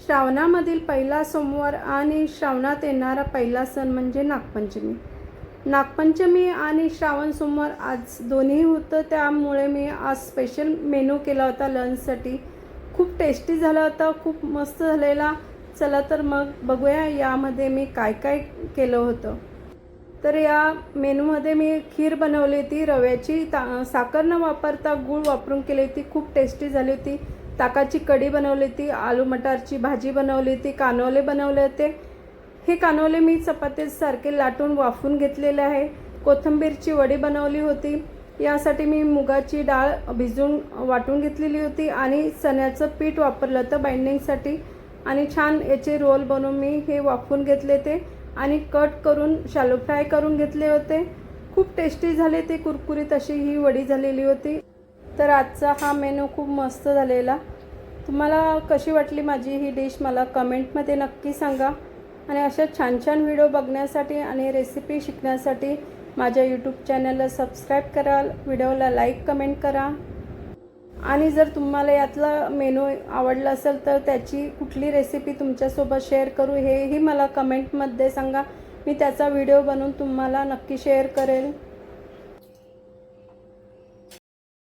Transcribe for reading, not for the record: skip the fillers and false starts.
श्रावणामधील पहिला सोमवार आणि श्रावणात येणारा पहिला सण म्हणजे नागपंचमी. नागपंचमी आणि श्रावण सोमवार आज दोन्ही होतं, त्यामुळे मी आज स्पेशल मेनू केला होता लंचसाठी. खूप टेस्टी झाला होता, खूप मस्त झालेला. चला तर मग बघूया यामध्ये मी काय काय केलं होतं. तर या मेनूमध्ये मी खीर बनवली होती रव्याची, साखर न वापरता गूळ वापरून केली होती. खूप टेस्टी झाली होती. ताकाची कढी बनवली होती, आलू मटारची भाजी बनवली होती, कानोले बनवले होते. हे कानोले मी चपातीसारखे लाटून वाफून घेतलेले आहे. कोथिंबीरची वडी बनवली होती. यासाठी मी मुगाची डाळ भिजवून वाटून घेतलेली होती आणि चण्याचं पीठ वापरलं होतं बाइंडिंगसाठी. आणि छान याचे रोल बनवून मी हे वाफून घेतले ते आणि कट करून शॅलो फ्राय करून घेतले होते. खूप टेस्टी झाले ते, कुरकुरीत अशी ही वडी झालेली होती. तर आजचा हा मेनू खूप मस्त झालेला. तुम्हाला कशी वाटली माझी ही डिश मला कमेंटमध्ये नक्की सांगा. आणि अशा छान छान व्हिडिओ बघण्यासाठी आणि रेसिपी शिकण्यासाठी माझ्या यूट्यूब चॅनलला सबस्क्राईब करा, व्हिडिओला लाईक कमेंट करा. आणि जर तुम्हाला यातला मेनू आवडला असेल तर त्याची कुठली रेसिपी तुमच्यासोबत शेअर करू हेही मला कमेंटमध्ये सांगा. मी त्याचा व्हिडिओ बनवून तुम्हाला नक्की शेअर करेल.